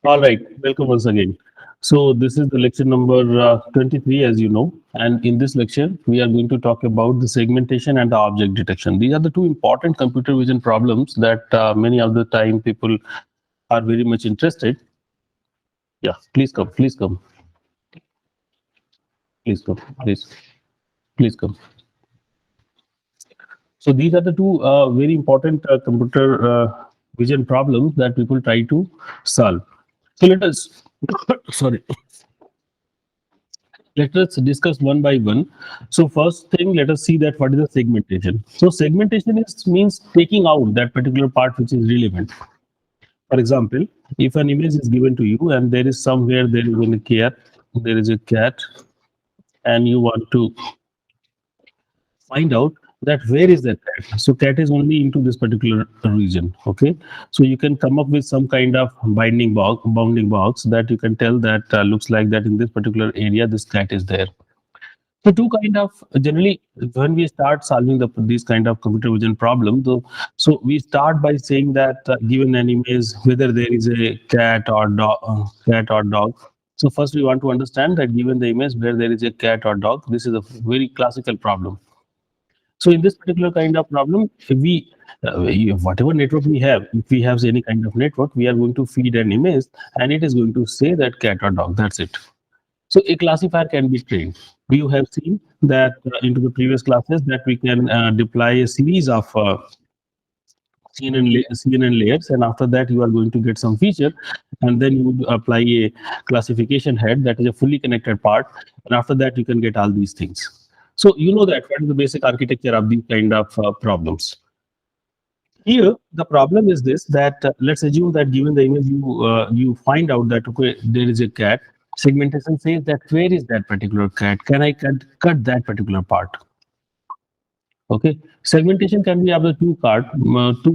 All right, welcome once again. So this is the lecture number 23, as you know, and in this lecture, we are going to talk about the segmentation and the object detection. These are the two important computer vision problems that many of the time people are very much interested. Yeah, please come, please come. So these are the two very important computer vision problems that people try to solve. So let us, sorry, let us discuss one by one. So first thing, let us see that what is the segmentation. So segmentation is means taking out that particular part which is relevant. For example, if an image is given to you and there is somewhere there is a cat, and you want to find out that where is that cat. So cat is only into this particular region. Okay, so you can come up with some kind of bounding box that you can tell that looks like that in this particular area this cat is there. So two kind of generally when we start solving these kind of computer vision problems, so we start by saying that given an image whether there is a cat or dog. So first we want to understand that given the image where there is a cat or dog, this is a very classical problem. So in this particular kind of problem, whatever network we have, if we have any kind of network, we are going to feed an image and it is going to say that cat or dog. That's it. So a classifier can be trained. We have seen that into the previous classes that we can deploy a series of CNN layers, and after that you are going to get some feature, and then you would apply a classification head that is a fully connected part, and after that you can get all these things. So you know that what is the basic architecture of these kind of problems. Here, the problem is this, that let's assume that given the image, you find out that okay, there is a cat. Segmentation says that where is that particular cat? Can I cut that particular part? Okay, segmentation can be of the two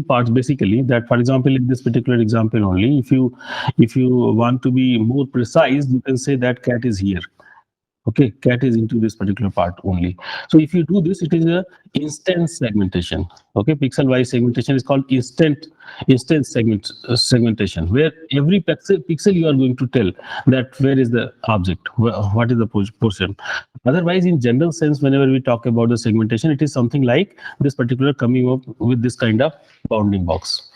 parts basically. That, for example, in this particular example only, if you want to be more precise, you can say that cat is here. Okay, cat is into this particular part only. So if you do this, it is a instance segmentation. Okay, pixel wise segmentation is called segmentation, where every pixel you are going to tell that where is the object, what is the portion. Otherwise, in general sense, whenever we talk about the segmentation, it is something like this particular coming up with this kind of bounding box.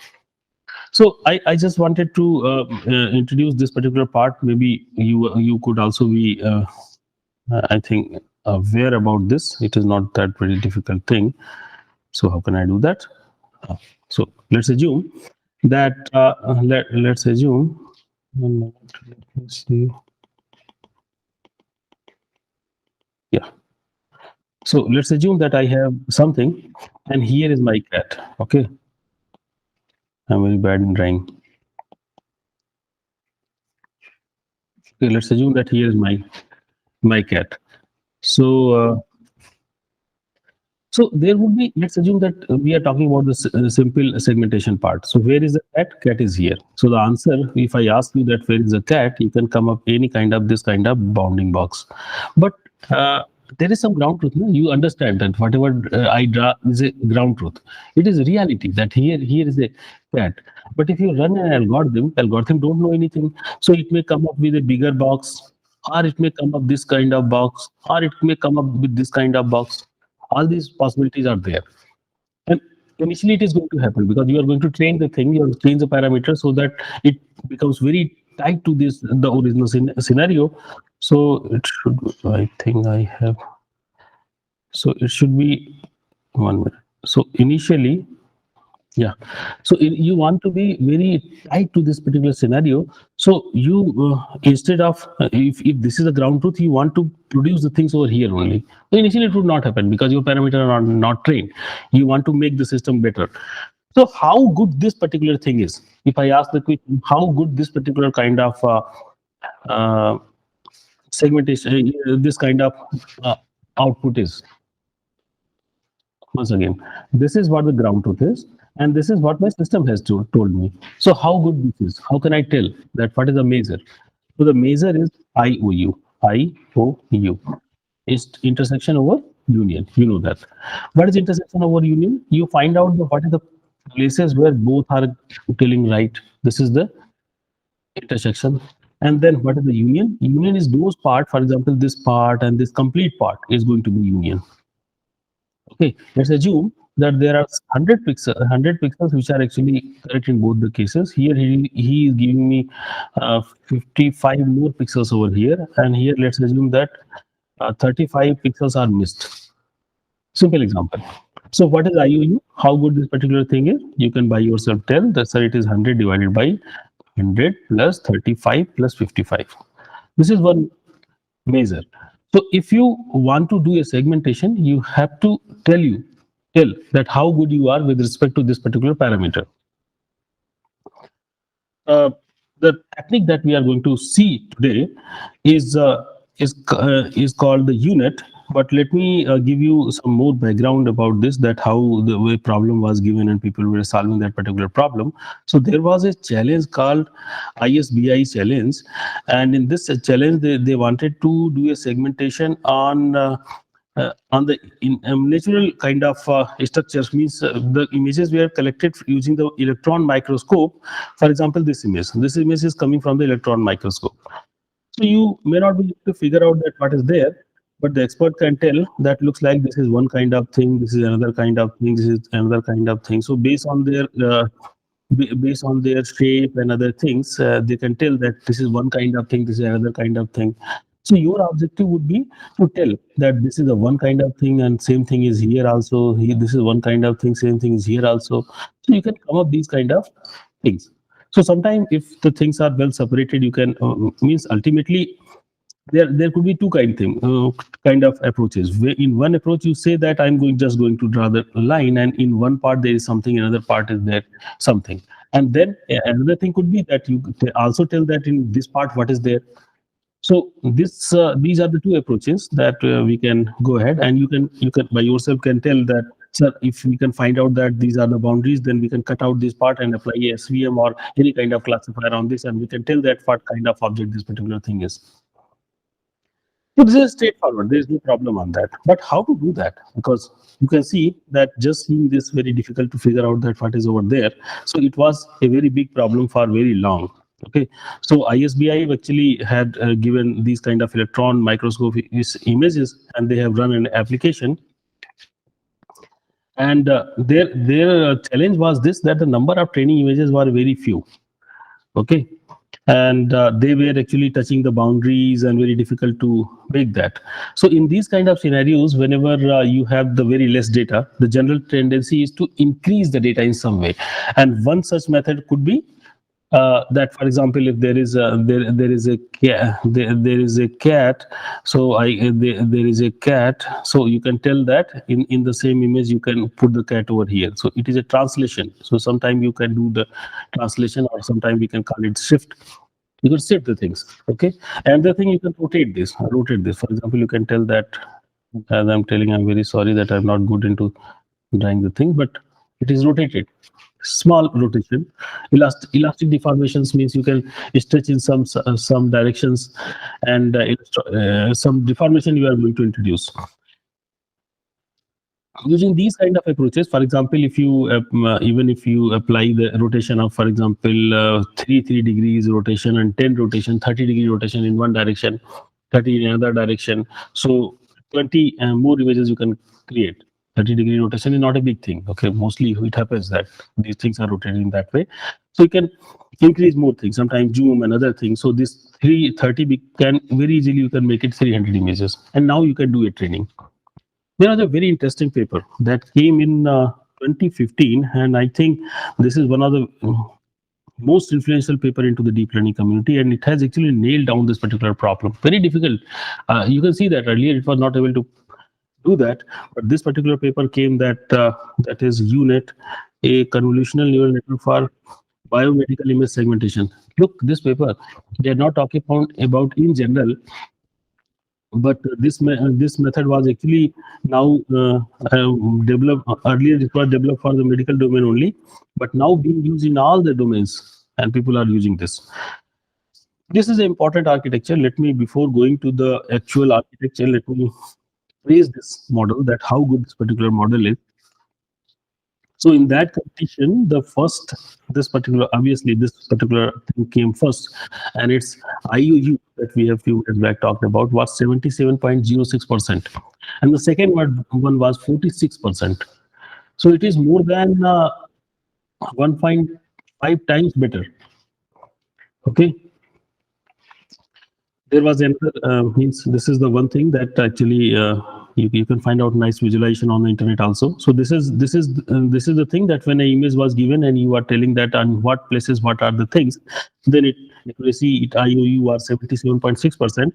So I just wanted to introduce this particular part. Maybe you could also be I think aware about this. It is not that very difficult thing. So how can I do that? So let's assume that let's assume. One moment, let me see. Yeah. So let's assume that I have something, and here is my cat. Okay. I'm very bad in drawing. Okay, let's assume that here is my cat. So so there would be, let's assume that we are talking about the simple segmentation part. So where is the cat? Cat is here. So the answer, if I ask you that where is the cat, you can come up any kind of this kind of bounding box. But there is some ground truth. No? You understand that whatever I draw is a ground truth. It is reality that here is a cat. But if you run an algorithm don't know anything. So it may come up with a bigger box, or it may come up this kind of box, or it may come up with this kind of box. All these possibilities are there, and initially it is going to happen because you are going to train the thing, you have to change the parameter so that it becomes very tight to this the original scenario. So it should, I think I have, so it should be 1 minute. So initially, yeah, so you want to be very tight to this particular scenario. So you instead of if this is the ground truth, you want to produce the things over here only. So initially it would not happen because your parameters are not trained. You want to make the system better. So how good this particular thing is, if I ask the question, how good this particular kind of uh, segmentation, this kind of uh, output is. Once again, this is what the ground truth is, and this is what my system has told me. So how good this is? How can I tell that what is the measure? So the measure is IOU. IOU is intersection over union. You know that. What is intersection over union? You find out what is the places where both are telling right. This is the intersection. And then what is the union? Union is those part, for example, this part and this complete part is going to be union. Okay, let's assume that there are 100 pixels which are actually correct in both the cases. Here he is giving me 55 more pixels over here, and here let's assume that 35 pixels are missed. Simple example. So what is IOU? How good this particular thing is? You can by yourself tell that sir, it is 100 divided by 100 plus 35 plus 55. This is one measure. So if you want to do a segmentation, you have to tell that how good you are with respect to this particular parameter. The technique that we are going to see today is called the unit. But let me give you some more background about this, that how the way problem was given and people were solving that particular problem. So there was a challenge called ISBI challenge, and in this challenge they wanted to do a segmentation on the natural kind of structures, means the images were collected using the electron microscope. For example, this image is coming from the electron microscope. So you may not be able to figure out that what is there, but the expert can tell that looks like this is one kind of thing, this is another kind of thing, this is another kind of thing. So based on their shape and other things, they can tell that this is one kind of thing, this is another kind of thing. So your objective would be to tell that this is a one kind of thing and same thing is here also. This is one kind of thing, same thing is here also. So you can come up these kind of things. So sometimes if the things are well separated, you can means ultimately there could be two kind of approaches. Where in one approach you say that I'm just going to draw the line, and in one part there is something, another part is there something. And then another thing could be that you also tell that in this part what is there. So these are the two approaches that we can go ahead, and you can by yourself can tell that, sir, if we can find out that these are the boundaries, then we can cut out this part and apply a SVM or any kind of classifier on this, and we can tell that what kind of object this particular thing is. So this is straightforward. There is no problem on that. But how to do that? Because you can see that just seeing this very difficult to figure out that what is over there. So it was a very big problem for very long. Okay, so ISBI actually had given these kind of electron microscope images, and they have run an application. And their challenge was this, that the number of training images were very few. Okay, and they were actually touching the boundaries and very difficult to make that. So in these kind of scenarios, whenever you have the very less data, the general tendency is to increase the data in some way. And one such method could be that, for example, if there is a cat, so there is a cat, so you can tell that in the same image you can put the cat over here. So it is a translation. So sometimes you can do the translation, or sometimes we can call it shift. You can shift the things. Okay, and the thing, you can rotate this. For example, you can tell that, as I'm telling, I'm very sorry that I'm not good into drawing the thing, but it is rotated. Small rotation. Elastic deformations means you can stretch in some directions, and some deformation you are going to introduce. Using these kind of approaches, for example, if you even if you apply the rotation of, for example, 3 degrees rotation and 10 rotation, 30-degree rotation in one direction, 30 in another direction, so 20 more images you can create. 30-degree rotation is not a big thing. Okay, mostly it happens that these things are rotated in that way. So you can increase more things, sometimes zoom and other things. So this 330 can very easily, you can make it 300 images, and now you can do a training. There was a very interesting paper that came in 2015, and I think this is one of the most influential paper into the deep learning community, and it has actually nailed down this particular problem. Very difficult. You can see that earlier it was not able to do that, but this particular paper came that that is UNET, a convolutional neural network for biomedical image segmentation. Look, this paper, they are not talking about in general, but this method was actually now developed. Earlier it was developed for the medical domain only, but now being used in all the domains, and people are using this. This is an important architecture. Let me, before going to the actual architecture, let me praise this model, that how good this particular model is. So in that competition, this particular thing came first, and its IUU that we have few minutes back talked about was 77.06%, and the second one was 46%. So it is more than 1.5 times better. Okay. There was another means this is the one thing that actually you can find out nice visualization on the internet also. So this is the thing that when an image was given and you are telling that on what places what are the things, then it accuracy it IOU are 77.6%.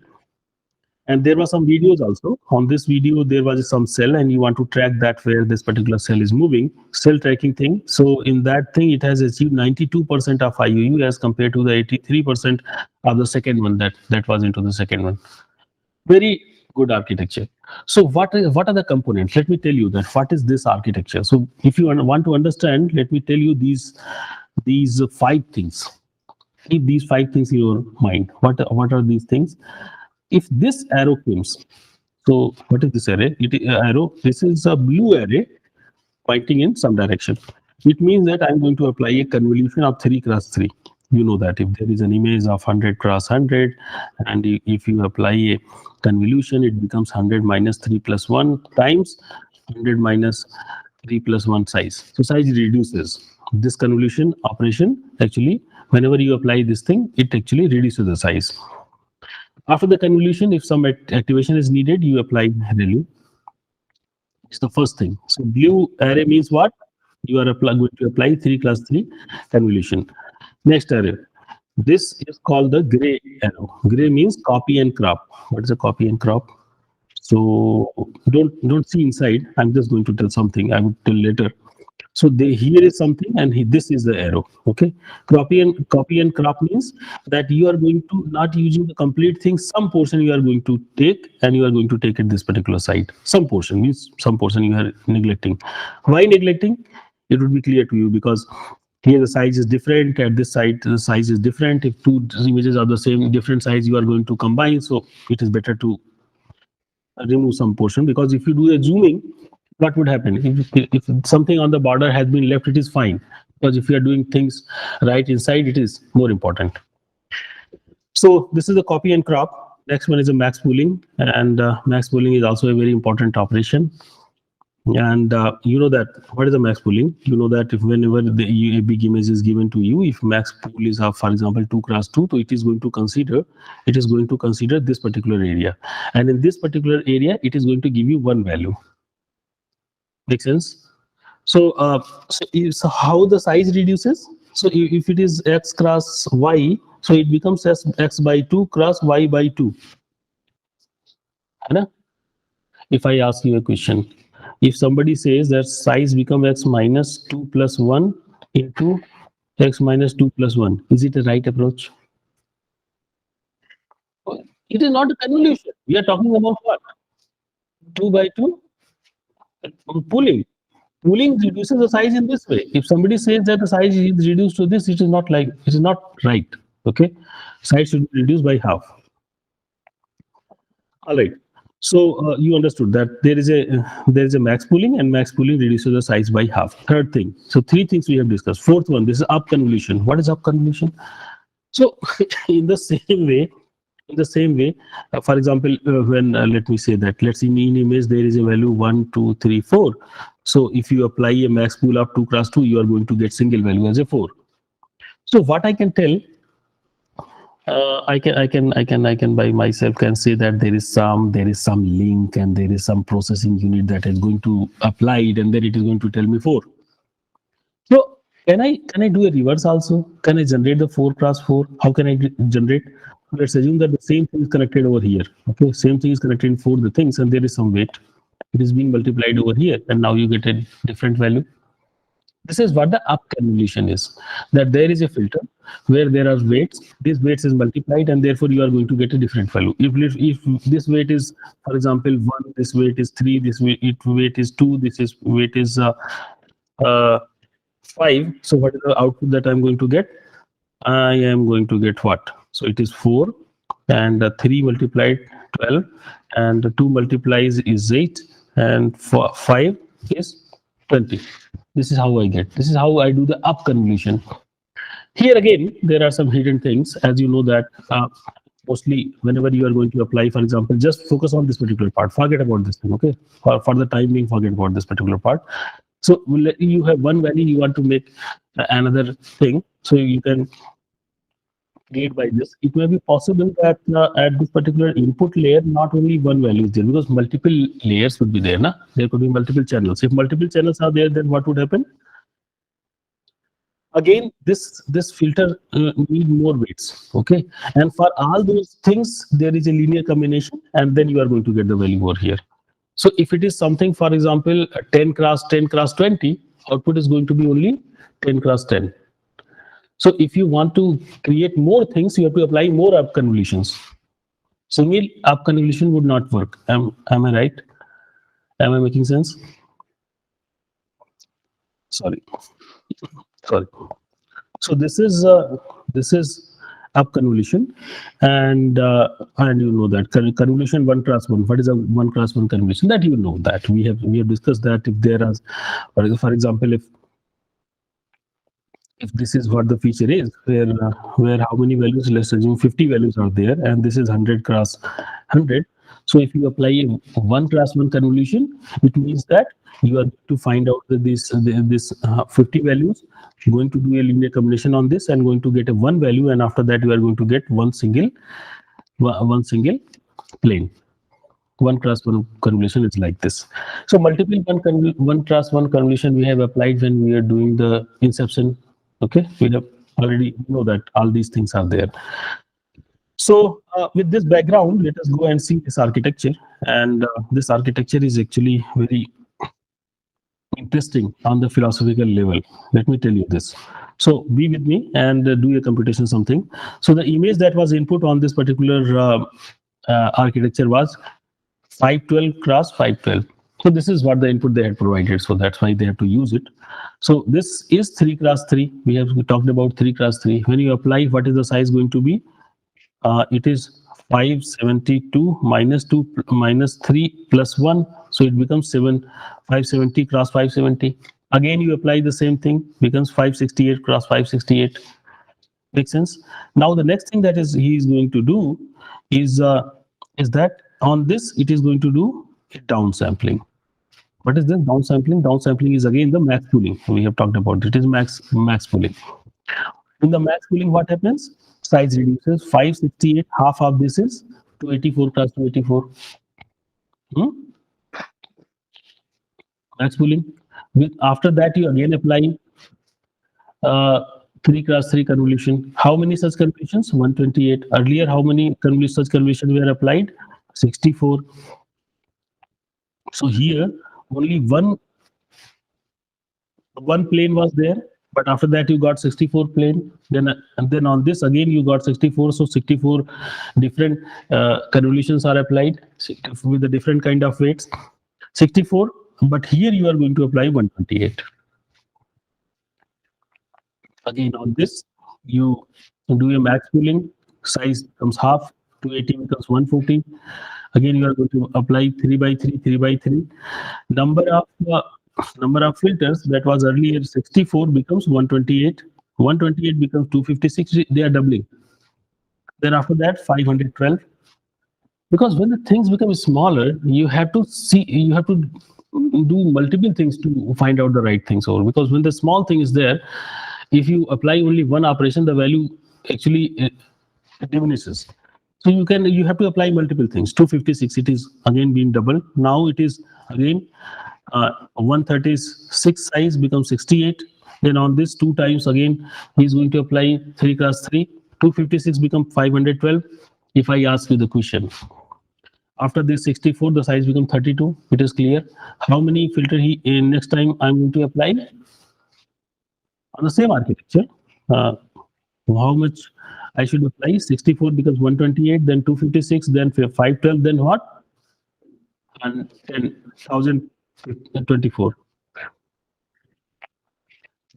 And there were some videos also. On this video, there was some cell, and you want to track that where this particular cell is moving, cell tracking thing. So in that thing, it has achieved 92% of IUU as compared to the 83% of the second one that was into the second one. Very good architecture. So what are the components? Let me tell you that what is this architecture. So if you want to understand, let me tell you these 5 things. Keep these 5 things in your mind. What are these things? If this arrow comes, so what is this array? Arrow. This is a blue array pointing in some direction. It means that I'm going to apply a convolution of 3 cross 3. You know that if there is an image of 100 cross 100, and if you apply a convolution, it becomes 100 minus 3 plus 1 times 100 minus 3 plus 1 size. So size reduces. This convolution operation actually, whenever you apply this thing, it actually reduces the size. After the convolution, if some activation is needed, you apply ReLU. It's the first thing. So blue array means what? You are going to apply 3 class 3 convolution. Next array. This is called the gray arrow. Gray means copy and crop. What is a copy and crop? So don't see inside. I'm just going to tell something. I will tell later. So here is something, and this is the arrow. Okay, copy and crop means that you are going to not using the complete thing. Some portion you are going to take, and you are going to take at this particular site. Some portion means some portion you are neglecting. Why neglecting? It would be clear to you because here the size is different. At this site, the size is different. If 2 images are the same, different size, you are going to combine. So it is better to remove some portion, because if you do a zooming, what would happen if something on the border has been left? It is fine, because if you are doing things right inside, it is more important. So this is the copy and crop. Next one is a max pooling, and max pooling is also a very important operation. And you know that what is the max pooling? You know that if whenever a big image is given to you, if max pool is of, for example, 2 cross 2, so it is going to consider this particular area, and in this particular area, it is going to give you one value. Make sense? So, so how the size reduces? So if it is x cross y, so it becomes x by 2 cross y by 2. If I ask you a question, if somebody says that size become x minus 2 plus 1 into x minus 2 plus 1, is it a right approach? It is not a convolution. We are talking about what? 2 by 2 pooling. Pooling reduces the size in this way. If somebody says that the size is reduced to this, it is not right. Okay, size should be reduced by half. All right. So you understood that there is a max pooling, and max pooling reduces the size by half. Third thing. So 3 things we have discussed. Fourth one, this is up convolution. What is up convolution? So in the same way, for example, when let me say that let's in image there is a value 1, 2, 3, 4. So if you apply a max pool of 2 cross 2, you are going to get single value as a 4. So what I can tell, I can by myself can say that there is some link, and there is some processing unit that is going to apply it, and then it is going to tell me 4. So can I do a reverse also? Can I generate the 4 cross 4? How can I generate? Let's assume that the same thing is connected over here. Okay, same thing is connected in 4 the things, and there is some weight. It is being multiplied over here, and now you get a different value. This is what the up convolution is. That there is a filter where there are weights. This weights is multiplied, and therefore you are going to get a different value. If this weight is, for example, 1, this weight is 3, this weight is 2, this is weight is 5. So what is the output that I'm going to get? I am going to get what? So it is 4, and 3 multiplied 12, and 2 multiplies is 8, and 5 is 20. This is how I get. This is how I do the up convolution. Here again, there are some hidden things, as you know that mostly whenever you are going to apply, for example, just focus on this particular part. Forget about this thing, okay? For the time being, forget about this particular part. So you have one value, you want to make another thing. So you can create by this. It may be possible that at this particular input layer, not only one value is there, because multiple layers would be there. Na? There could be multiple channels. If multiple channels are there, then what would happen? Again, this filter need more weights, okay? And for all those things, there is a linear combination, and then you are going to get the value over here. So if it is something, for example, 10 cross 10 cross 20, output is going to be only 10 cross 10. So if you want to create more things, you have to apply more up convolutions. Single up convolution would not work. Am I right? Am I making sense? Sorry. So this is up convolution, and you know that convolution 1 cross 1. What is a 1 cross 1 convolution? That you know that we have discussed that. If there are, for example, if this is what the feature is, where how many values, let's assume 50 values are there, and this is 100 cross 100. So if you apply a 1 cross 1 convolution, it means that you are to find out that this 50 values, you're going to do a linear combination on this and going to get a one value, and after that you are going to get one single plane. 1 cross 1 convolution is like this. So multiple 1 cross 1 convolution we have applied when we are doing the inception. Okay, we have already know that all these things are there. So with this background, let us go and see this architecture. And this architecture is actually very interesting on the philosophical level. Let me tell you this. So be with me and do a computation something. So the image that was input on this particular architecture was 512 cross 512. So this is what the input they had provided. So that's why they have to use it. So this is 3 cross 3. We talked about 3 cross 3. When you apply, what is the size going to be? It is 572 minus 2 minus 3 plus 1. So it becomes 570 cross 570. Again, you apply the same thing, becomes 568 cross 568. Makes sense? Now, the next thing that he is going to do is that on this, it is going to do a downsampling. What is this downsampling? Downsampling is again the max pooling. We have talked about it is max pooling. In the max pooling, what happens? Size reduces. 568, half of this is 284 cross 284. Max pooling. After that, you again apply 3 cross 3 convolution. How many such convolutions? 128. Earlier, how many such convolutions were applied? 64. So here, only one plane was there, but after that you got 64 plane. Then on this again you got 64. So 64 different convolutions are applied with a different kind of weights. 64, but here you are going to apply 128. Again on this you do a max pooling. Size becomes half. 280 becomes 140. Again you are going to apply 3 by 3, 3 by 3. Number of filters that was earlier 64 becomes 128. 128 becomes 256. They are doubling. Then after that 512. Because when the things become smaller, you have to do multiple things to find out the right things over. Because when the small thing is there, if you apply only one operation, the value actually diminishes. So you have to apply multiple things. 256, it is again being doubled. Now it is again 136 size becomes 68. Then on this 2 times again he is going to apply 3 cross 3. 256 becomes 512. If I ask you the question, after this 64, the size becomes 32. It is clear. How many filter next time I'm going to apply on the same architecture? How much I should apply? 64 becomes 128, then 256, then 512, then what? And 10,024.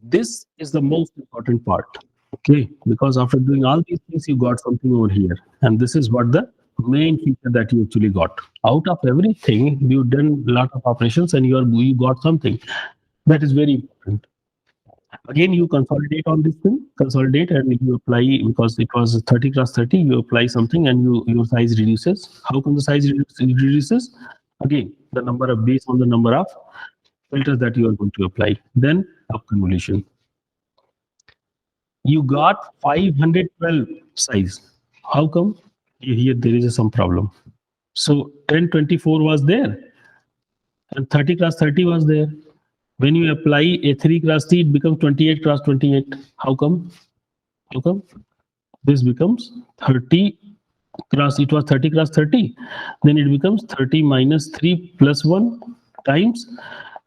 This is the most important part, okay? Because after doing all these things, you got something over here, and this is what the main feature that you actually got. Out of everything, you've done a lot of operations, and you got something that is very important. important. Again, you consolidate on this thing, consolidate, and you apply, because it was 30 cross 30, you apply something and your size reduces. How come the size reduces? Again, the number of, based on the number of filters that you are going to apply. Then up convolution. You got 512 size. How come? Here there is some problem. So 1024 was there and 30 cross 30 was there. When you apply a 3 cross 3, it becomes 28 cross 28. How come? How come? This becomes 30 cross, it was 30 cross 30. Then it becomes 30 minus 3 plus 1 times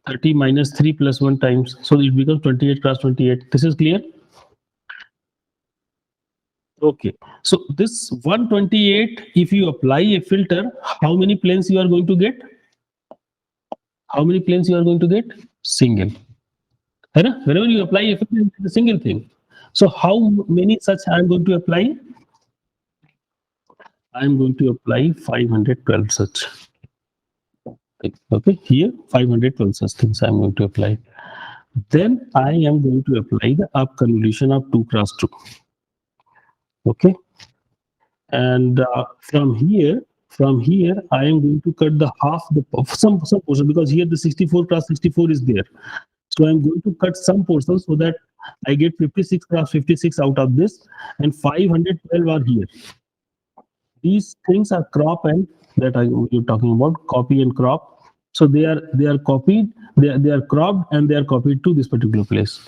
30 minus 3 plus 1 times. So it becomes 28 cross 28. This is clear? Okay. So this 128, if you apply a filter, how many planes you are going to get? How many planes you are going to get? Single. Whenever you apply a filter, it's a single thing. So how many such I am going to apply? I am going to apply 512 such. Okay, here 512 such things I am going to apply. Then I am going to apply the up convolution of 2 cross 2. Okay, and from here I am going to cut the half the some portion, because here the 64 cross 64 is there. So I'm going to cut some portion so that I get 56 cross 56 out of this, and 512 are here. These things are crop and that you're talking about, copy and crop. So they are copied, they are cropped, and they are copied to this particular place.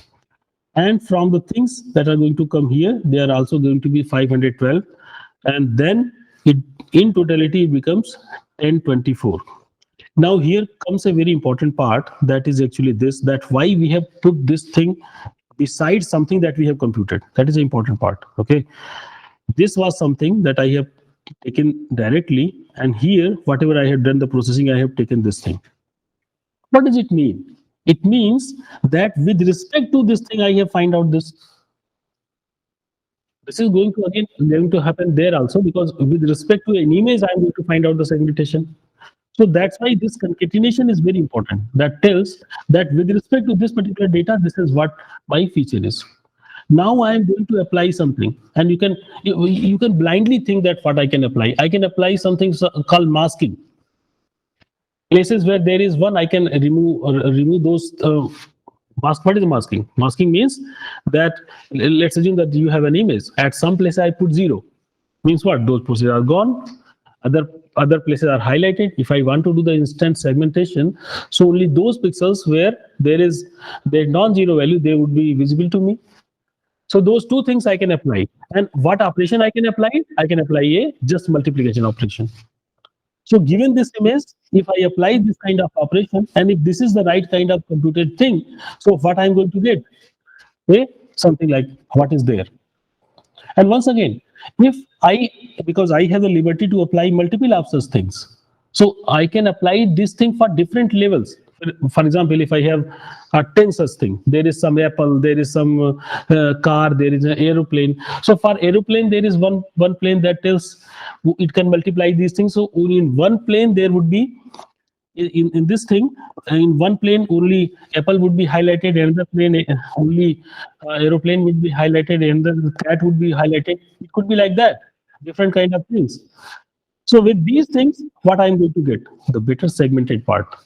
And from the things that are going to come here, they are also going to be 512, and then it in totality it becomes 1024. Now here comes a very important part, that is actually this, that why we have put this thing beside something that we have computed. That is the important part. Okay, this was something that I have taken directly, and here whatever I have done the processing, I have taken this thing. What does it mean? It means that with respect to this thing, I have find out this. This is going to happen there also, because with respect to an image, I am going to find out the segmentation. So that's why this concatenation is very important. That tells that with respect to this particular data, this is what my feature is. Now I am going to apply something, and you can blindly think that what I can apply. I can apply something called masking. Places where there is one, I can remove those. What is masking? Masking means that, let's assume that you have an image. At some place I put 0. Means what? Those places are gone. Other places are highlighted. If I want to do the instant segmentation, so only those pixels where there is their non-zero value, they would be visible to me. So those two things I can apply. And what operation I can apply? I can apply a just multiplication operation. So given this image, if I apply this kind of operation, and if this is the right kind of computed thing, so what I'm going to get? Something like what is there. And once again, because I have the liberty to apply multiple of such things, so I can apply this thing for different levels. For example, if I have 10 such things, there is some apple, there is some car, there is an aeroplane. So for aeroplane, there is one plane that tells it can multiply these things. So only in one plane there would be, in this thing, in one plane only apple would be highlighted, another plane only aeroplane would be highlighted, and the cat would be highlighted. It could be like that, different kind of things. So with these things, what I'm going to get? The better segmented part.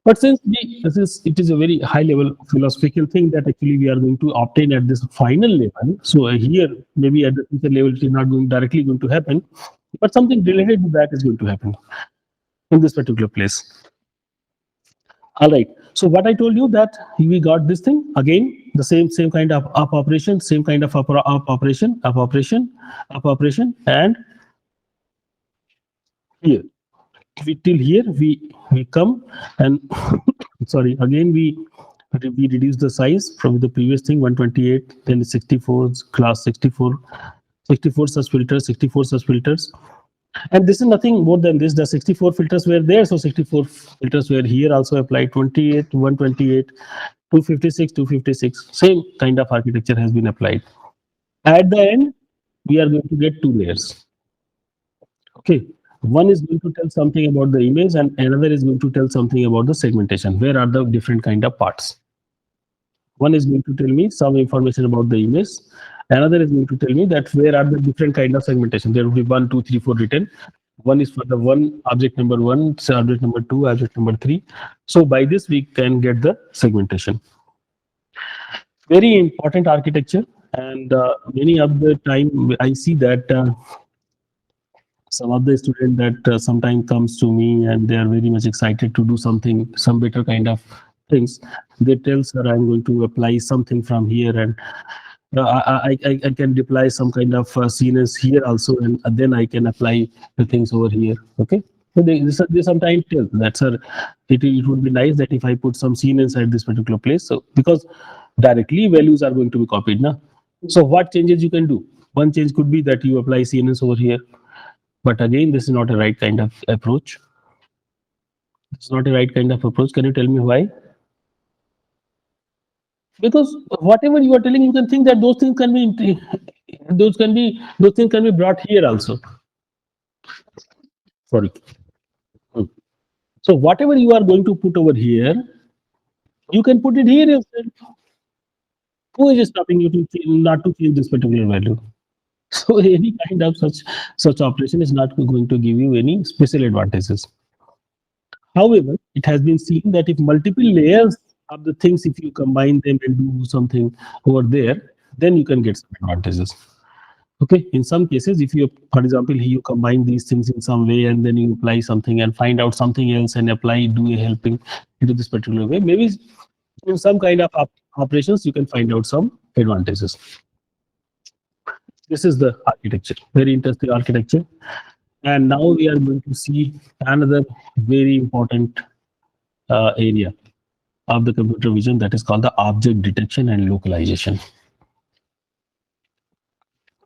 But since it is a very high level philosophical thing that actually we are going to obtain at this final level. So here, maybe at the future level, it is not directly going to happen, but something related to that is going to happen in this particular place. All right. So what I told you, that we got this thing again, the same kind of up operation, same kind of up operation, and here. Till here we come, and sorry, again we reduce the size from the previous thing, 128, then 64 class 64 such filters, 64 such filters, and this is nothing more than this. The 64 filters were there, so 64 filters were here also applied. 28, 128, 256, 256, same kind of architecture has been applied. At the end, we are going to get 2 layers. Okay. One is going to tell something about the image, and another is going to tell something about the segmentation. Where are the different kind of parts? One is going to tell me some information about the image. Another is going to tell me that where are the different kind of segmentation. There will be 1, 2, 3, 4 written. One is for the one object number one, so object number two, object number three. So by this we can get the segmentation. Very important architecture, and many of the time I see that some of the student that sometimes comes to me and they are very much excited to do something, some better kind of things. They tell, sir, I'm going to apply something from here, and I can deploy some kind of CNS here also, and then I can apply the things over here. Okay. So they sometimes tell that, sir, it would be nice that if I put some CNS at this particular place. So because directly values are going to be copied now. So what changes you can do? One change could be that you apply CNS over here. But again, this is not a right kind of approach. It's not a right kind of approach. Can you tell me why? Because whatever you are telling, you can think that those things can be those things can be brought here also. Sorry. So whatever you are going to put over here, you can put it here yourself. Who is stopping you to not to change this particular value? So any kind of such operation is not going to give you any special advantages. However, it has been seen that if multiple layers of the things, if you combine them and do something over there, then you can get some advantages. Okay, in some cases, if you, for example, you combine these things in some way and then you apply something and find out something else and apply, do a helping into this particular way, maybe in some kind of operations, you can find out some advantages. This is the architecture, very interesting architecture. And now we are going to see another very important area of the computer vision, that is called the object detection and localization.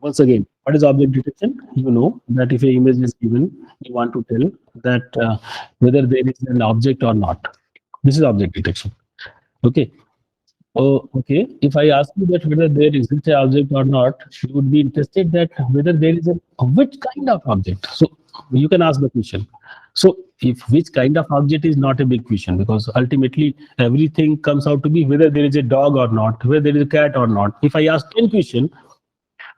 Once again, what is object detection? You know that if an image is given, you want to tell that whether there is an object or not. This is object detection. Okay. Oh, okay. If I ask you that whether there is an object or not, you would be interested that whether there is a which kind of object. So you can ask the question. So if which kind of object is not a big question, because ultimately everything comes out to be whether there is a dog or not, whether there is a cat or not. If I ask 10 questions,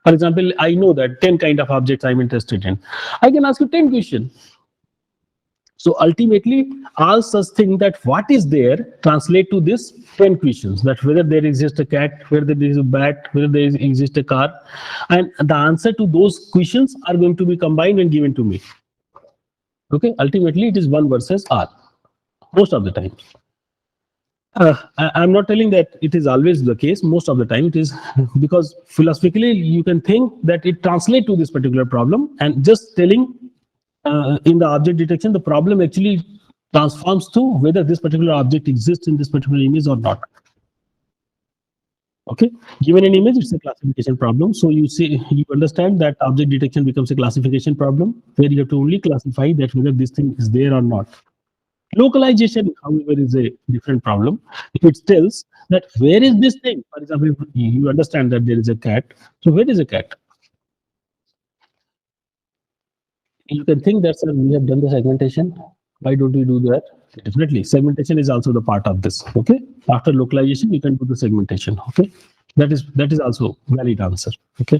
for example, I know that 10 kind of objects I'm interested in. I can ask you 10 questions. So ultimately, all such things that what is there translate to this 10 questions, that whether there exists a cat, whether there is a bat, whether there exists a car, and the answer to those questions are going to be combined and given to me. Okay, ultimately it is 1 versus R most of the time. I'm not telling that it is always the case. Most of the time it is, because philosophically you can think that it translates to this particular problem, and just telling in the object detection, the problem actually transforms to whether this particular object exists in this particular image or not. Okay, given an image, it's a classification problem. So you see, you understand that object detection becomes a classification problem where you have to only classify that whether this thing is there or not. Localization, however, is a different problem. If it tells that where is this thing, for example, you understand that there is a cat. So where is a cat? You can think that, sir, we have done the segmentation. Why don't we do that? Definitely, segmentation is also the part of this. Okay, after localization, you can do the segmentation. Okay, that is also valid answer. Okay,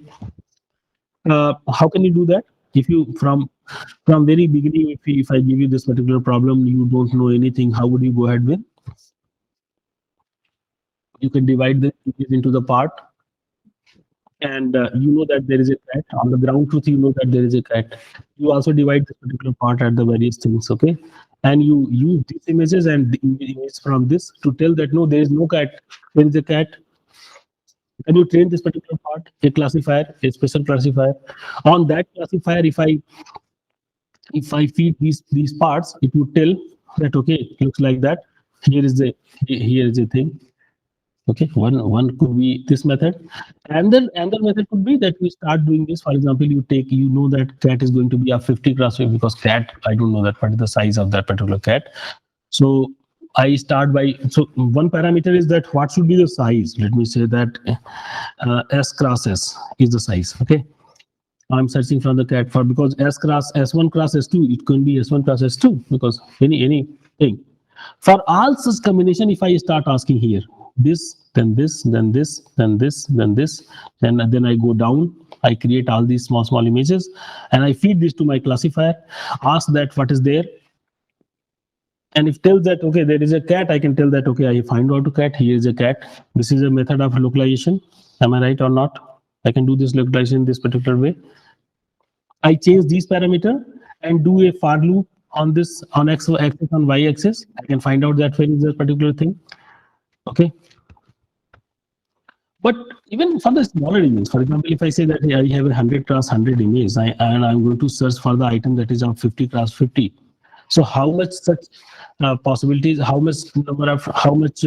how can you do that? If you from very beginning, if I give you this particular problem, you don't know anything, how would you go ahead with? You can divide this into the part, and you know that there is a cat. On the ground truth, you know that there is a cat. You also divide this particular part at the various things, okay? And you use these images and the images from this to tell that no, there is no cat, there is a cat. And you train this particular part, a classifier, a special classifier. On that classifier, if I feed these parts, it would tell that okay, it looks like that. Here is a thing. Okay, one could be this method, and then another method could be that we start doing this. For example, you know that cat is going to be a 50 classifier, because cat, I don't know that what is the size of that particular cat. So I start by, so one parameter is that what should be the size. Let me say that S cross S is the size. Okay, I'm searching from the cat for, because S cross S1 cross S2, it can be S1 cross S2, because anything. For all such combination, if I start asking here, this then this, then this, then this, then this, then I go down. I create all these small images, and I feed this to my classifier. Ask that what is there, and if tells that okay there is a cat, I can tell that okay I find out a cat. Here is a cat. This is a method of localization. Am I right or not? I can do this localization this particular way. I change these parameter and do a for loop on this on x axis, on y axis. I can find out that where is a particular thing. Okay. But even for the smaller image, for example, if I say that I have a 100 cross 100 image, and I'm going to search for the item that is of 50 cross 50. So how much such possibilities, how much number of, how much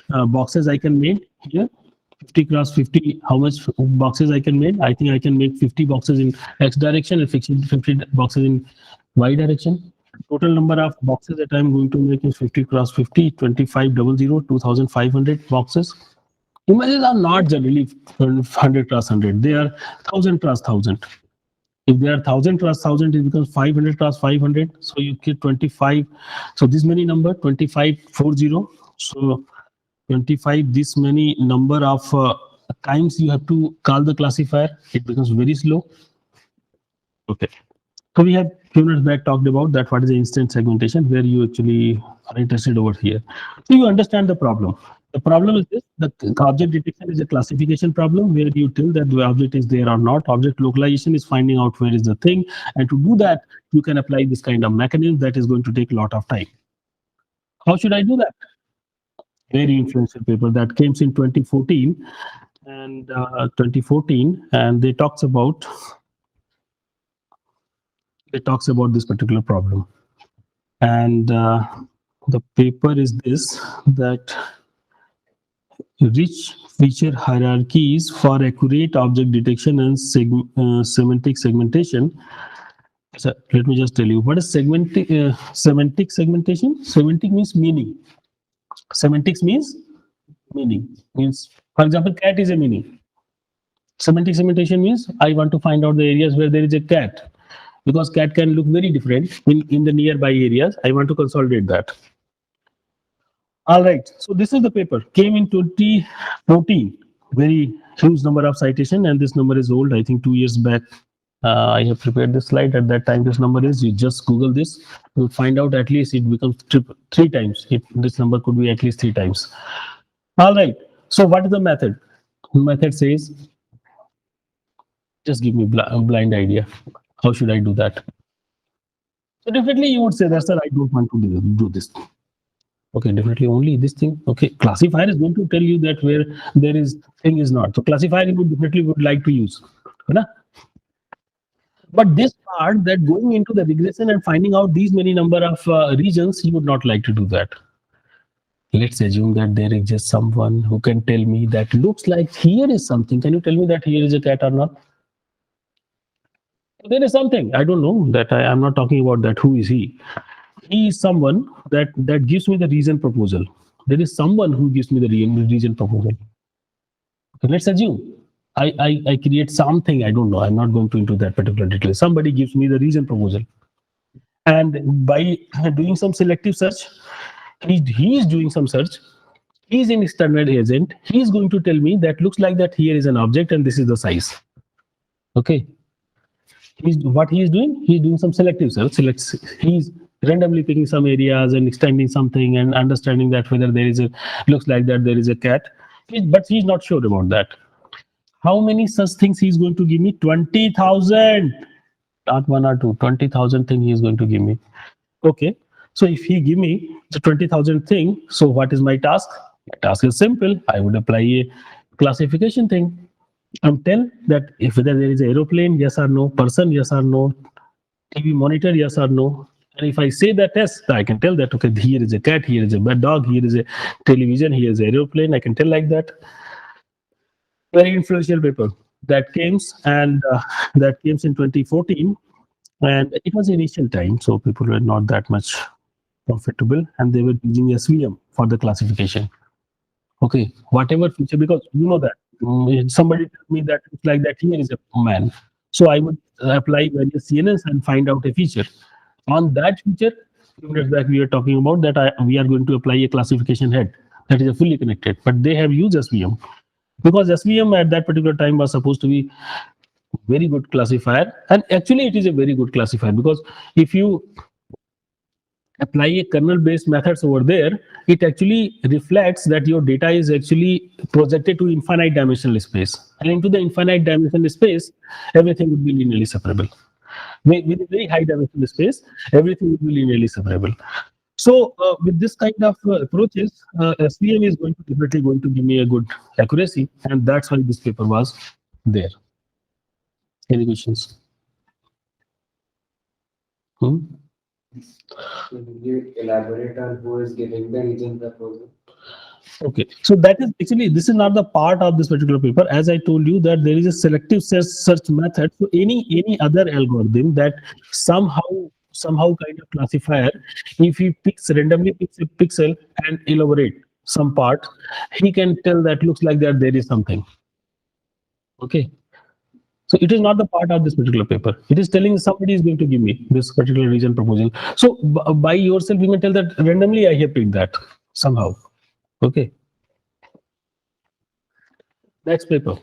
boxes I can make here? 50 cross 50, how much boxes I can make? I think I can make 50 boxes in X direction and 50 boxes in Y direction. Total number of boxes that I'm going to make is 50 cross 50, 2500, 2500 boxes. Images are not generally 100 cross 100, they are 1000 cross 1000. If they are 1000 cross 1000, it becomes 500 cross 500. So you get 25. So this many number 2540. So 25, this many number of times you have to call the classifier. It becomes very slow. Okay. So we have few minutes back talked about that what is the instant segmentation, where you actually are interested over here. So you understand the problem. The problem is this: the object detection is a classification problem where you tell that the object is there or not. Object localization is finding out where is the thing, and to do that, you can apply this kind of mechanism that is going to take a lot of time. How should I do that? Very influential paper that came in 2014, and they talks about this particular problem, and the paper is this, that rich feature hierarchies for accurate object detection and semantic segmentation. So let me just tell you what is semantic segmentation. Semantic means meaning. Semantics means meaning. Means, for example, cat is a meaning. Semantic segmentation means I want to find out the areas where there is a cat, because cat can look very different in the nearby areas. I want to consolidate that. All right, so this is the paper, came in 2014, very huge number of citation, and this number is old, I think 2 years back. I have prepared this slide at that time. This number is, you just Google this, you'll find out at least it becomes three times. This number could be at least 3 times. All right, so what is the method? The method says, just give me a blind idea. How should I do that? So definitely you would say that, sir, I don't want to do this. Okay, definitely only this thing. Okay, classifier is going to tell you that where there is thing is not. So classifier you would definitely would like to use. Right? But this part, that going into the regression and finding out these many number of regions, you would not like to do that. Let's assume that there is just someone who can tell me that looks like here is something. Can you tell me that here is a cat or not? There is something. I don't know that. I'm not talking about that. Who is he? He is someone that gives me the reason proposal. There is someone who gives me the reason proposal. Okay, let's assume I create something. I don't know. I'm not going to into that particular detail. Somebody gives me the reason proposal, and by doing some selective search, he is doing some search. He is an standard agent. He is going to tell me that looks like that here is an object and this is the size. Okay. What he is doing? He is doing some selective search. He's randomly picking some areas and extending something and understanding that whether there is looks like that there is a cat, but he's not sure about that. How many such things he's going to give me? 20,000, not 1 or 2, 20,000 thing he is going to give me. Okay, so if he give me the 20,000 thing, so what is my task? My task is simple. I would apply a classification thing. Tell that if whether there is an aeroplane, yes or no, person, yes or no, TV monitor, yes or no. And if I say that yes, I can tell that, okay, here is a cat, here is a bad dog, here is a television, here is an aeroplane. I can tell like that. Very influential paper that came, and that came in 2014. And it was initial time, so people were not that much comfortable, and they were using SVM for the classification. Okay, whatever feature, because you know that somebody told me that it's like that here is a man. So I would apply various CNNs and find out a feature. On that feature, few minutes back we were talking about that we are going to apply a classification head. that is a fully connected, but they have used SVM because SVM at that particular time was supposed to be very good classifier, and actually it is a very good classifier because if you apply a kernel based methods over there, it actually reflects that your data is actually projected to infinite dimensional space, and into the infinite dimensional space everything would be linearly separable. With a very high dimensional space everything would be linearly separable. So with this kind of approaches, SVM is definitely going to give me a good accuracy, and that's why this paper was there. Any questions? Can you elaborate on who is giving the region proposal? Okay, so that is actually, this is not the part of this particular paper. As I told you that there is a selective search method. So any other algorithm that somehow kind of classifier, if he randomly picks a pixel and elaborate some part, he can tell that looks like that there is something. Okay. So it is not the part of this particular paper. It is telling somebody is going to give me this particular region proposal. So by yourself, you can tell that randomly I have picked that somehow. Okay. Next paper,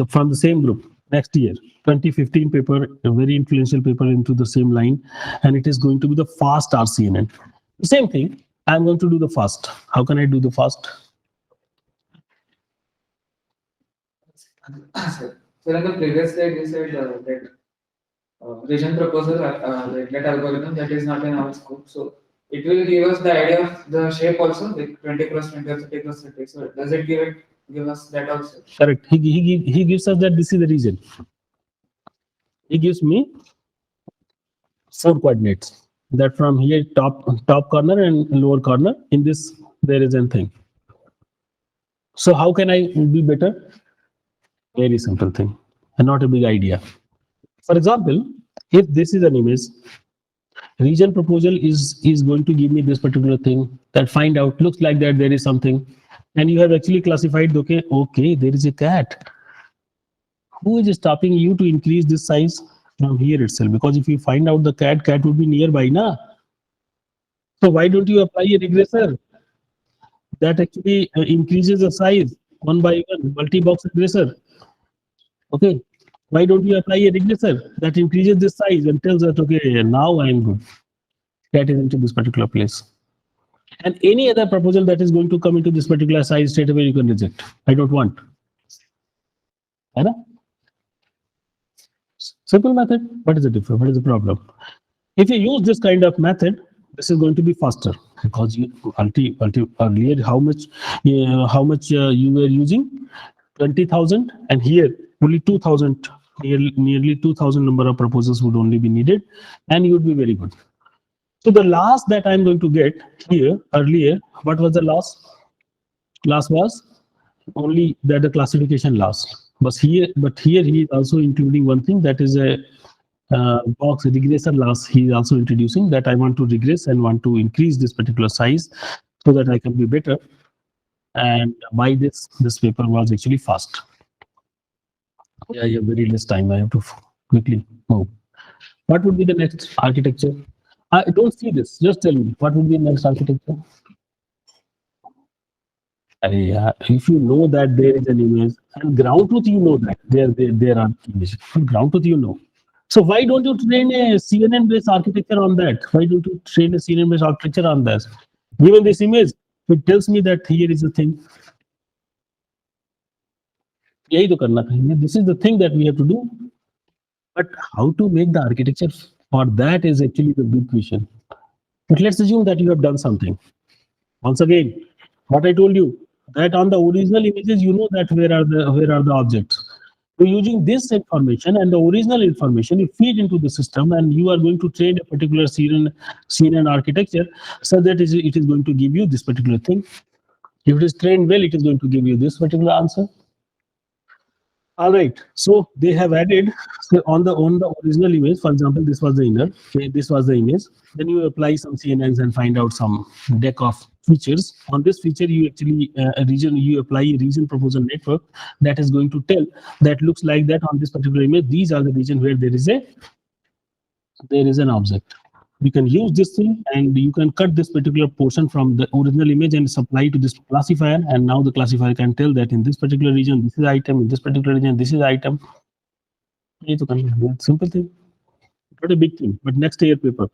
from the same group, next year, 2015 paper, a very influential paper into the same line, and it is going to be the fast RCNN. Same thing. I'm going to do the fast. How can I do the fast? So in the previous slide, you said that region proposal, that algorithm that is not in our scope. So it will give us the idea of the shape also, like 20 cross 20 or 30 cross 30. So does it give us that also? Correct. He gives us that this is the region. He gives me 4 coordinates. That from here top corner and lower corner, in this there is a thing. So how can I be better? Very simple thing, and not a big idea. For example, if this is an image, region proposal is going to give me this particular thing, that find out, looks like that there is something, and you have actually classified, okay, there is a cat. Who is stopping you to increase this size from here itself? Because if you find out the cat would be nearby, na? So why don't you apply a regressor that actually increases the size one by one, multi-box regressor? Okay, why don't you apply a regressor that increases the size and tells that, okay, now I am good. Cat is into this particular place. And any other proposal that is going to come into this particular size, straight away you can reject. I don't want. Right? Simple method. What is the difference? What is the problem? If you use this kind of method, this is going to be faster, because you earlier how much you were using 20,000, and here only 2,000, nearly 2,000 number of proposals would only be needed, and you would be very good. So the loss that I'm going to get here earlier, what was the loss? Loss was only that the classification loss. But here he is also including one thing, that is a box regressor loss. He is also introducing that I want to regress and want to increase this particular size so that I can be better. And by this paper was actually fast. Yeah, you have very less time. I have to quickly move. What would be the next architecture? I don't see this. Just tell me, what would be the next architecture? If you know that there is an image, and ground truth, you know that there are images. Ground truth, you know. So why don't you train a CNN-based architecture on that? Why don't you train a CNN-based architecture on that? Given this image, it tells me that here is the thing. This is the thing that we have to do. But how to make the architecture for that is actually the big question. But let's assume that you have done something. Once again, what I told you, that on the original images, you know that where are the objects. So using this information and the original information, you feed into the system, and you are going to train a particular CNN architecture, so that it is going to give you this particular thing. If it is trained well, it is going to give you this particular answer. All right, so they have added, so on the original image, for example, this was the inner, okay, this was the image. Then you apply some CNNs and find out some deck of features. On this feature, you actually you apply a region proposal network that is going to tell that looks like that on this particular image. These are the region where there is an object. you can use this thing and you can cut this particular portion from the original image and supply to this classifier, and now the classifier can tell that in this particular region this is item, in this particular region this is item. It's a simple thing, not a big thing, but next year paper.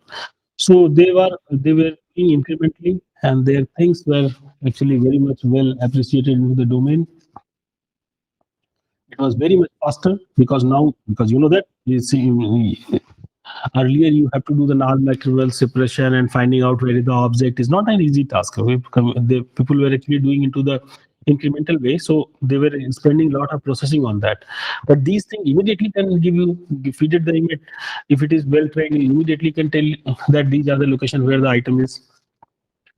So they were doing incrementally, and their things were actually very much well appreciated in the domain. It was very much faster because now, because you know that you see, earlier you have to do the non-material separation and finding out where the object is not an easy task. The people were actually doing into the incremental way, so they were spending a lot of processing on that. But these things immediately can feed it the image. If it is well trained, it immediately can tell that these are the location where the item is.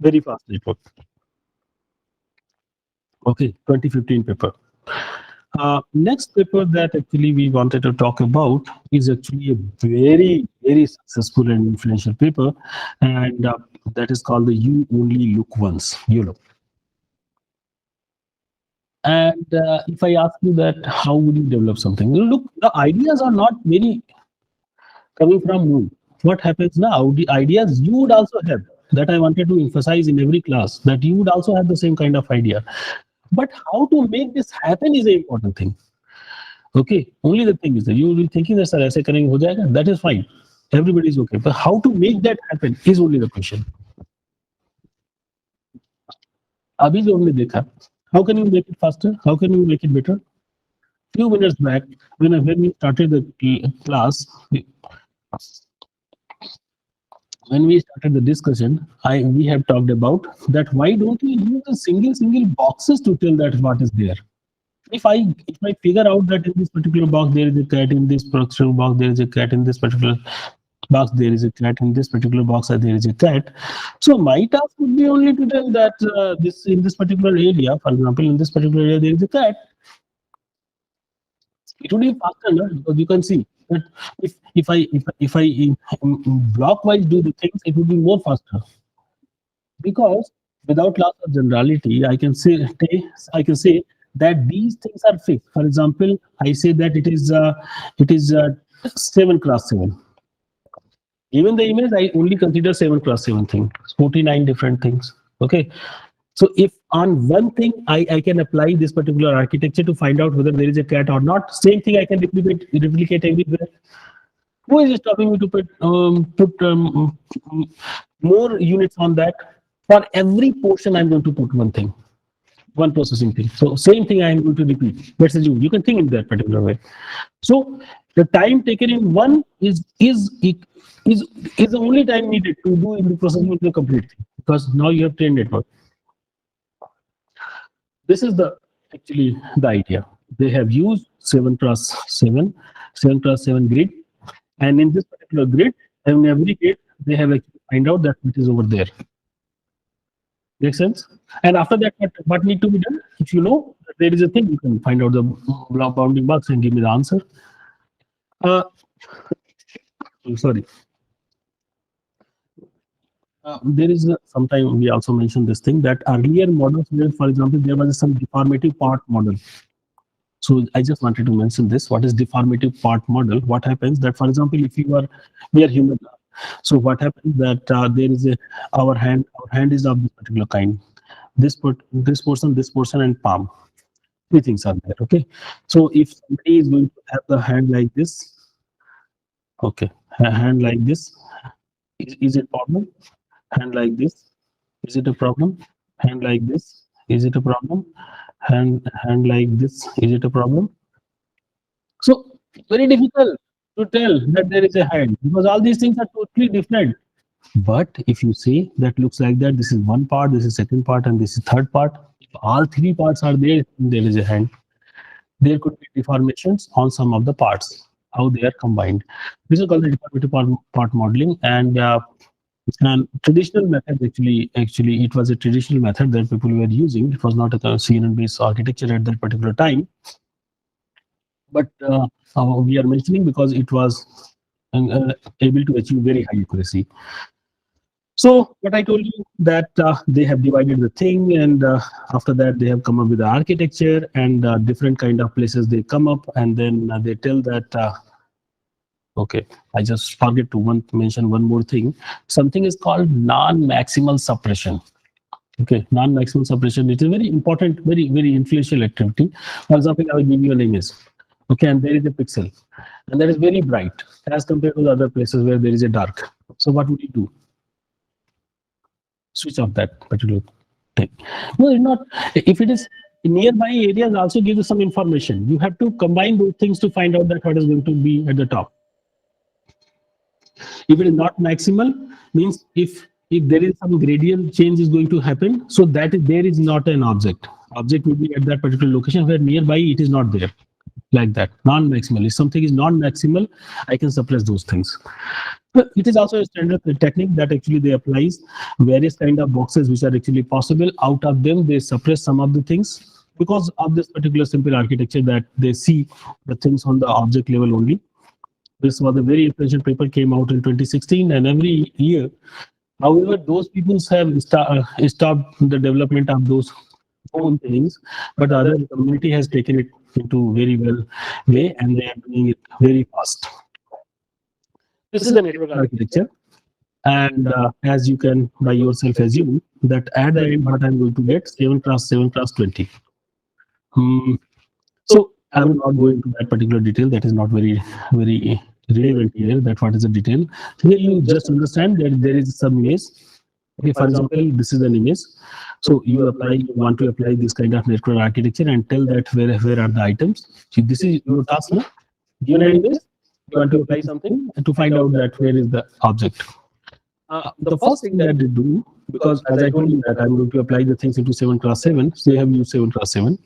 Very fast report. Okay, 2015 paper. Next paper that actually we wanted to talk about is actually a very, very successful and influential paper, and that is called the You Only Look Once, YOLO. And if I ask you that, how would you develop something? Look, the ideas are not very coming from you. What happens now, the ideas you would also have, that I wanted to emphasize in every class, that you would also have the same kind of idea. But how to make this happen is the important thing. Okay, only the thing is that you will be thinking that sir, aise karenge ho jayega. That is fine. Everybody is okay. But how to make that happen is only the question. Abhi jo humne dekha, how can you make it faster? How can you make it better? Few minutes back, when we started the class, when we started the discussion, we have talked about that why don't we use the single boxes to tell that what is there. If I figure out that in this particular box there is a cat, in this particular box there is a cat, in this particular box there is a cat, in this particular box there is a cat, so my task would be only to tell that this in this particular area, for example, in this particular area there is a cat. It would be faster, no? Because you can see that if I block wise do the things, it would be more faster. Because without loss of generality, I can say that these things are fixed. For example, I say that it is 7x7. Given the image, I only consider 7x7 thing, 49 different things. Okay. So if on one thing I can apply this particular architecture to find out whether there is a cat or not, same thing I can replicate everywhere. Who is stopping me to put more units on that? For every portion, I'm going to put one thing, one processing thing. So same thing I am going to repeat. Let's assume you can think in that particular way. So the time taken in one is the only time needed to do in the processing of the complete thing, because now you have trained network. This is actually the idea. They have used 7x7 grid, and in this particular grid, in every grid, they have actually find out that it is over there. Makes sense? And after that, what need to be done? If you know that there is a thing, you can find out the bounding box and give me the answer. Sorry. There is sometime we also mentioned this thing that earlier models where, for example, there was some deformative part model. So I just wanted to mention this. What is deformative part model? What happens that, for example, if we are human, so what happens that there is our hand is of this particular kind. This portion, and palm. Three things are there. Okay. So if somebody is going to have the hand like this, okay, a hand like this, is it a problem? Hand like this, is it a problem? Hand like this, is it a problem? Hand like this, is it a problem? So very difficult to tell that there is a hand, because all these things are totally different. But if you say that looks like that, this is one part, this is second part, and this is third part. If all three parts are there, there is a hand. There could be deformations on some of the parts, how they are combined. This is called the deformative part modeling, and traditional method actually it was a traditional method that people were using. It was not a CNN based architecture at that particular time, but we are mentioning because it was able to achieve very high accuracy. So what I told you that they have divided the thing, and after that they have come up with the architecture and different kind of places they come up, and then they tell that Okay, I just forget to mention one more thing. Something is called non-maximal suppression. Okay, non-maximal suppression. It is very important, very influential activity. For example, I will give you an image. Okay, and there is a pixel, and that is very bright as compared to the other places where there is a dark. So what would you do? Switch off that particular thing. No, it's not. If it is nearby areas, also gives you some information. You have to combine those things to find out that what is going to be at the top. If it is not maximal, means if there is some gradient change is going to happen, so that is there is not an object. Object will be at that particular location where nearby it is not there. Like that, non-maximal. If something is non-maximal, I can suppress those things. But it is also a standard technique that actually they applies various kind of boxes which are actually possible. Out of them, they suppress some of the things because of this particular simple architecture that they see the things on the object level only. This was a very influential paper, came out in 2016, and every year, however, those people have stopped the development of those own things, but the other community has taken it into very well way, and they are doing it very fast. This is the network architecture, and as you can by yourself assume that at the end, what I'm going to get 7x7x20. So I will not go into that particular detail. That is not very relevant here. That what is the detail? Here you just understand that there is some image. Okay, for example, this is an image. So you want to apply this kind of network architecture and tell that where are the items. So this is your task now. Given an image, you want to apply something to find out that where is the object. The first thing that they do, because as I told you that I'm going to apply the things into 7x7, so they have used 7x7.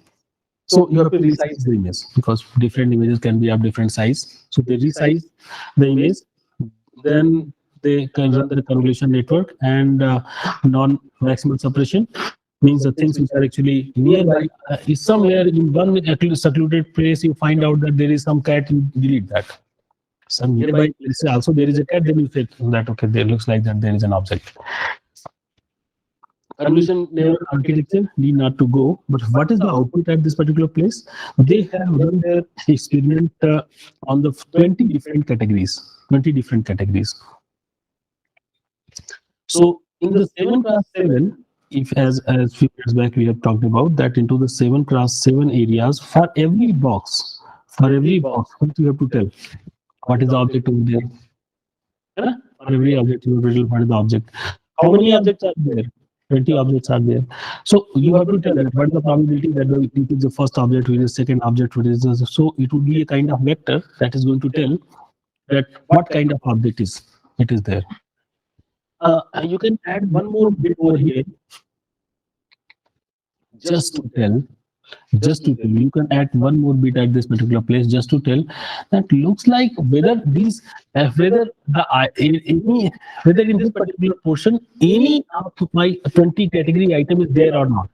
So you have to resize the image because different images can be of different size. So they resize the image, then they can run the convolution network, and non-maximal suppression means the things which are actually nearby is somewhere in one secluded place. You find out that there is some cat, you delete that. Some nearby place also there is a cat, then you say that okay, there looks like that there is an object. Convolution network architecture need not to go, but what is the output at this particular place? They have run their experiment on the 20 different categories. 20 different categories. So in the 7x7, if as few years back we have talked about that into the 7x7 areas, for every box, what you have to tell? What is the object over there? For every object you have to tell what is the object. How many objects are there? 20 objects are there. So you have to tell that what is the probability that it is the first object, which is the second object, which is the, so it would be a kind of vector that is going to tell that what kind of object is there. You can add one more bit over here just to tell. You can add one more bit at this particular place just to tell that looks like whether these whether in this particular portion any of my 20 category item is there or not.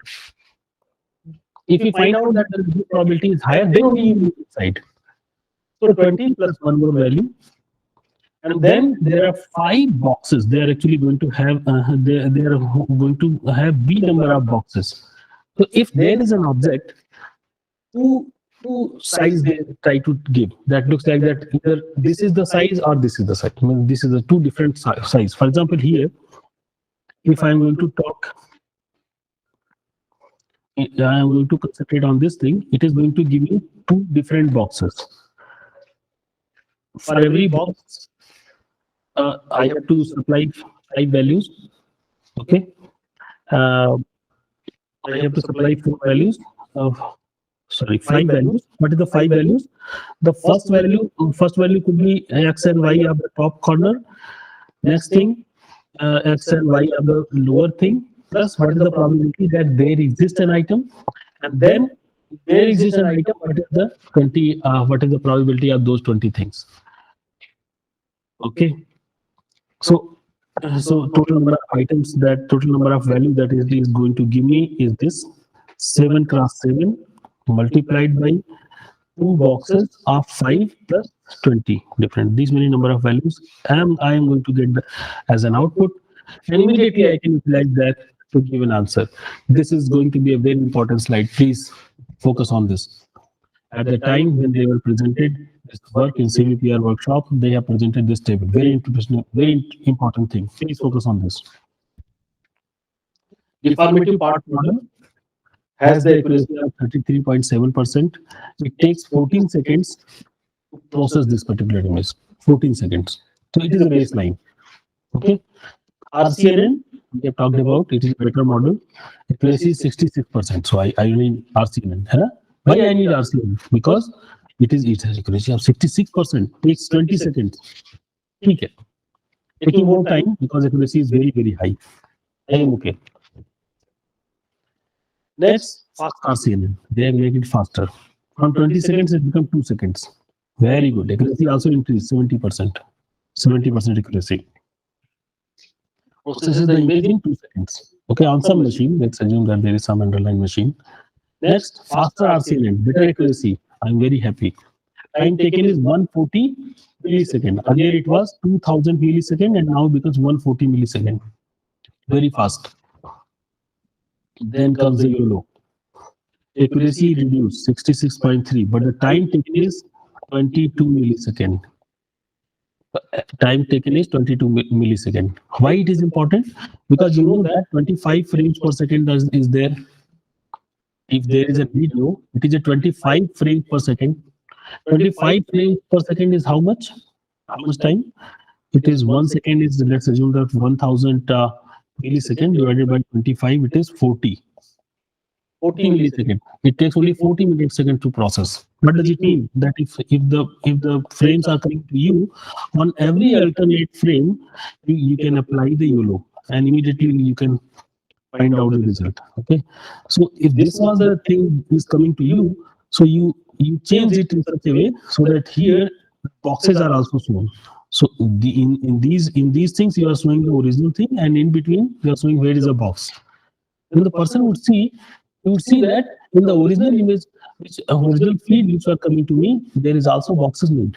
If you find out that the probability is higher, then only you decide. So 20 plus one more value. And then there are 5 boxes. They are actually going to have they are going to have b number of boxes. So if there is an object, two size they try to give. That looks like that either this is the size or this is the size. I mean, this is the two different size. For example, here, if I'm going to talk, I'm going to concentrate on this thing. It is going to give me 2 different boxes. For every box, I have to supply 5 values. Okay. I have to supply 4 values of 5 values. What is the 5 values? The first value could be x and y of the top corner. Next thing, x and y of the lower thing. Plus, what is the probability that there exists an item? And then there exists an item. What is the 20? What is the probability of those 20 things? Okay. So total number of items, that total number of value that is going to give me is this 7x7 multiplied by 2 boxes of 5 plus 20 different. These many number of values and I am going to get as an output, and immediately I can utilize that to give an answer. This is going to be a very important slide. Please focus on this. At the time when they were presented this work in CVPR workshop, they have presented this table. Very interesting, very important thing. Please focus on this. Deformative part model has the accuracy of 33.7%. It takes 14 seconds to process this particular image. 14 seconds. So it is a baseline. Okay. RCNN, we have talked about, it is a better model. Accuracy is 66%. So I need RCNN. Huh? Why I need RCNN? Because it has accuracy of 66%. Takes 20 seconds. Okay. Taking more time because accuracy is very, very high. I am okay. Next, fast RCNN. They have made it faster. From 20 seconds, it becomes 2 seconds. Very good. Accuracy also increased 70%. 70% accuracy. Processes the image in 2 seconds. Okay, on some machine, let's assume that there is some underlying machine. Next, faster RCNN, better accuracy. I'm very happy. Time taken is 140 millisecond. Earlier it was 2000 millisecond and now becomes 140 millisecond. Very fast. Then comes the YOLO. Accuracy reduced 66.3, but the time taken is 22 millisecond. Time taken is 22 millisecond. Why it is important? Because you know that 25 frames per second is there. If there is a video, it is a 25 frames per second. 25 frames per second is how much? How much time? It is 1 second is, let's assume that 1000 millisecond divided by 25, it is 40. 40 millisecond. It takes only 40 milliseconds to process. What does it mean? That if the frames are coming to you, on every alternate frame, you can apply the YOLO and immediately you can find out the result. Okay. So if this was the thing is coming to you, so you change it in such a way so that here boxes are also shown. So in these things you are showing the original thing, and in between you are showing where is a box. When the person would see, you would see that in the original image, which original feed which are coming to me, there is also boxes made.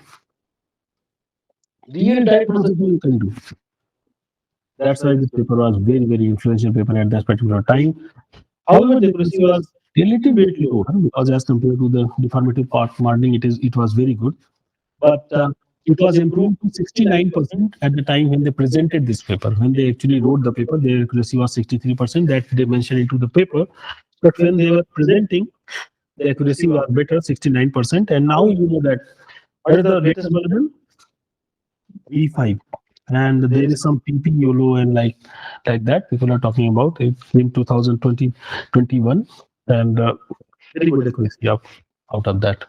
Real time processing you can do. That's why this paper was very, very influential paper at that particular time. However, the accuracy was a little bit low because as compared to the deformative part modeling, it was very good. But it was improved to 69% at the time when they presented this paper. When they actually wrote the paper, their accuracy was 63%. That they mentioned into the paper. But when they were presenting, the accuracy was better, 69%. And now you know that what is the latest version? V5. And there is some PP YOLO and like that people are talking about it in 2020-21, and very good accuracy out of that.